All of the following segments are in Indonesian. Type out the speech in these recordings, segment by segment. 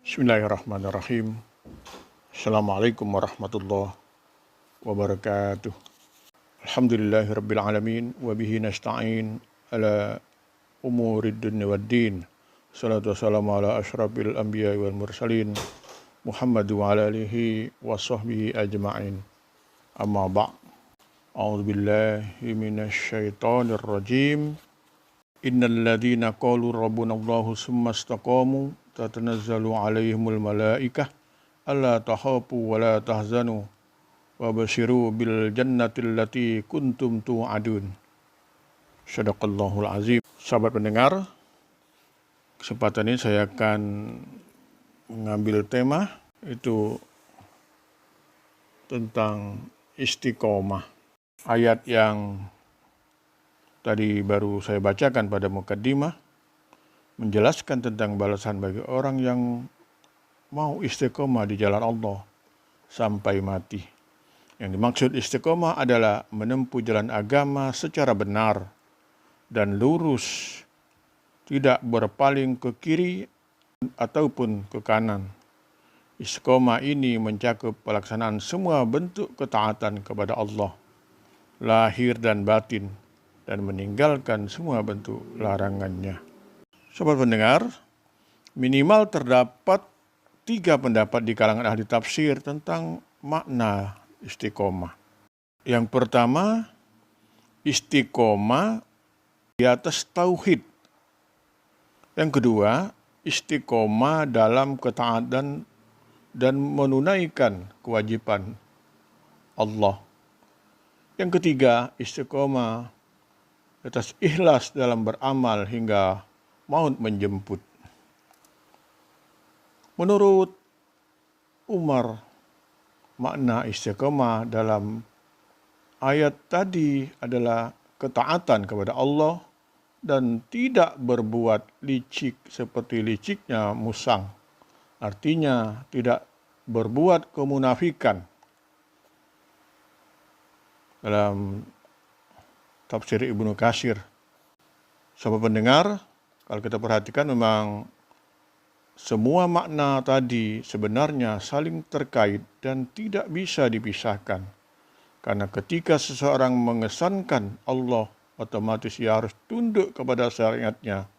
Bismillahirrahmanirrahim. Assalamualaikum warahmatullahi wabarakatuh. Alhamdulillahirabbil alamin wa bihi nasta'in ala umurid dunya waddin. Salatu wassalamu ala asyrafil anbiya'i wal mursalin Muhammad wa ala alihi wa sahbihi ajma'in. Amma ba'd. A'udzu billahi minasy syaithanir rajim. Innal ladzina qalu rabbunallahu tsumma istaqamu tatanazzalu alaihimul malaikah alla takhafu wa la tahzanu wa basyiru bil jannati allati kuntum tu'adun. Shadaqallahul azim. Sahabat pendengar, kesempatan ini saya akan mengambil tema itu tentang istiqomah. Ayat yang tadi baru saya bacakan pada mukaddimah menjelaskan tentang balasan bagi orang yang mau istiqomah di jalan Allah sampai mati. Yang dimaksud istiqomah adalah menempuh jalan agama secara benar dan lurus, tidak berpaling ke kiri ataupun ke kanan. Istiqomah ini mencakup pelaksanaan semua bentuk ketaatan kepada Allah, lahir dan batin, dan meninggalkan semua bentuk larangannya. Sobat pendengar, minimal terdapat 3 pendapat di kalangan ahli tafsir tentang makna istiqomah. Yang pertama, istiqomah di atas tauhid. Yang kedua, istiqomah dalam ketaatan dan menunaikan kewajiban Allah. Yang ketiga, istiqomah atas ikhlas dalam beramal hingga maut menjemput. Menurut Umar, makna istiqomah dalam ayat tadi adalah ketaatan kepada Allah dan tidak berbuat licik seperti liciknya musang. Artinya tidak berbuat kemunafikan. Dalam tafsir Ibnu Katsir. Sahabat pendengar, kalau kita perhatikan memang semua makna tadi sebenarnya saling terkait dan tidak bisa dipisahkan. Karena ketika seseorang mengesankan Allah, otomatis ia harus tunduk kepada syariatnya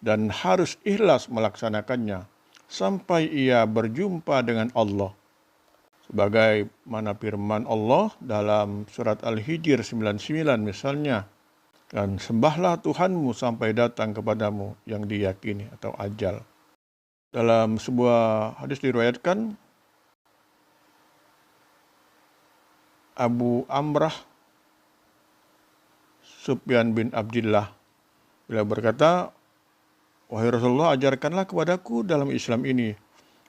dan harus ikhlas melaksanakannya sampai ia berjumpa dengan Allah. Sebagaimana firman Allah dalam surat Al-Hijr 99 misalnya, dan sembahlah Tuhanmu sampai datang kepadamu yang diyakini atau ajal. Dalam sebuah hadis diriwayatkan, Abu Amrah Sufyan bin Abdillah beliau berkata, "Wahai Rasulullah, ajarkanlah kepadaku dalam Islam ini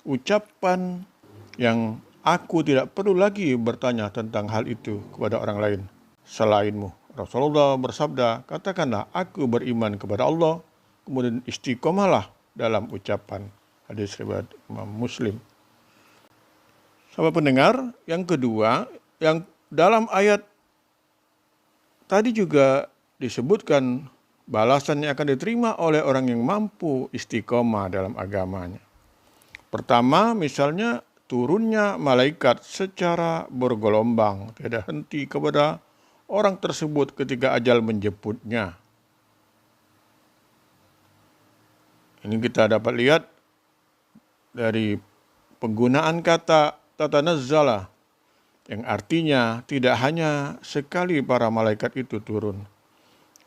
ucapan yang aku tidak perlu lagi bertanya tentang hal itu kepada orang lain selainmu." Rasulullah bersabda, "Katakanlah aku beriman kepada Allah, kemudian istiqomahlah dalam ucapan." Hadis riwayat Imam Muslim. Sahabat pendengar, yang kedua, yang dalam ayat tadi juga disebutkan balasan yang akan diterima oleh orang yang mampu istiqomah dalam agamanya. Pertama, misalnya turunnya malaikat secara bergelombang, tidak henti kepada orang tersebut ketika ajal menjemputnya. Ini kita dapat lihat dari penggunaan kata tatanazzala, yang artinya tidak hanya sekali para malaikat itu turun.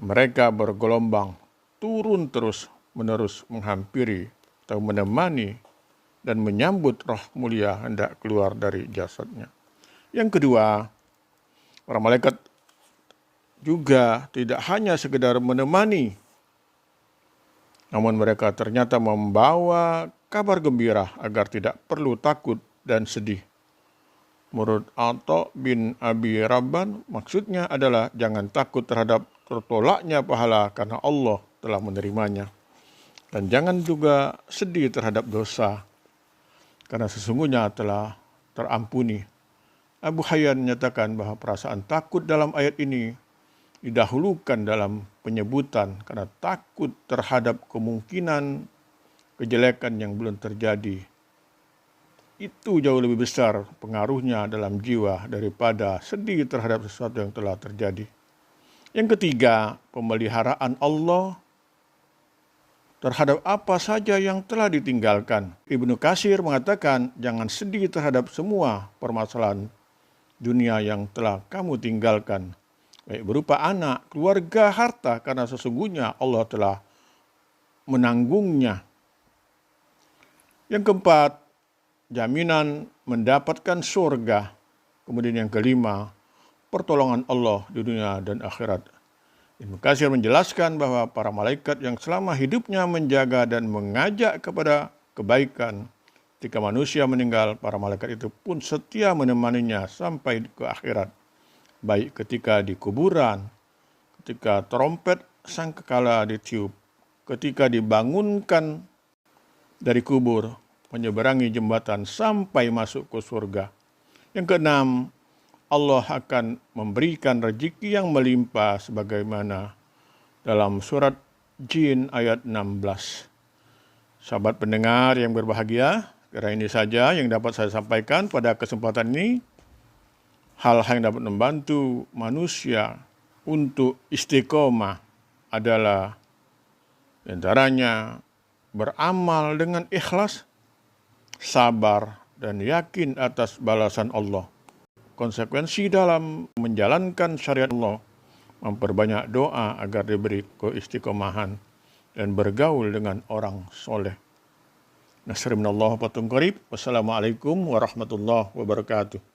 Mereka bergelombang, turun terus menerus menghampiri atau menemani dan menyambut roh mulia hendak keluar dari jasadnya. Yang kedua, para malaikat juga tidak hanya sekedar menemani, namun mereka ternyata membawa kabar gembira agar tidak perlu takut dan sedih. Menurut Atha bin Abi Rabban, maksudnya adalah jangan takut terhadap tertolaknya pahala karena Allah telah menerimanya. Dan jangan juga sedih terhadap dosa, karena sesungguhnya telah terampuni. Abu Hayyan menyatakan bahwa perasaan takut dalam ayat ini didahulukan dalam penyebutan karena takut terhadap kemungkinan kejelekan yang belum terjadi itu jauh lebih besar pengaruhnya dalam jiwa daripada sedih terhadap sesuatu yang telah terjadi. Yang ketiga, pemeliharaan Allah terhadap apa saja yang telah ditinggalkan. Ibnu Katsir mengatakan, jangan sedih terhadap semua permasalahan dunia yang telah kamu tinggalkan, baik berupa anak, keluarga, harta, karena sesungguhnya Allah telah menanggungnya. Yang keempat, jaminan mendapatkan surga. Kemudian yang kelima, pertolongan Allah di dunia dan akhirat. Ibnu Katsir menjelaskan bahwa para malaikat yang selama hidupnya menjaga dan mengajak kepada kebaikan, ketika manusia meninggal, para malaikat itu pun setia menemaninya sampai ke akhirat. Baik ketika di kuburan, ketika trompet sangkakala ditiup, ketika dibangunkan dari kubur, menyeberangi jembatan sampai masuk ke surga. Yang keenam, Allah akan memberikan rezeki yang melimpah sebagaimana dalam surat Jin ayat 16. Sahabat pendengar yang berbahagia, kira ini saja yang dapat saya sampaikan pada kesempatan ini. Hal-hal yang dapat membantu manusia untuk istiqomah adalah antaranya beramal dengan ikhlas, sabar, dan yakin atas balasan Allah. Konsekuensi dalam menjalankan syariat Allah, memperbanyak doa agar diberi keistiqomahan dan bergaul dengan orang soleh. Nasr minallah wa fatun qarib. Wassalamualaikum warahmatullahi wabarakatuh.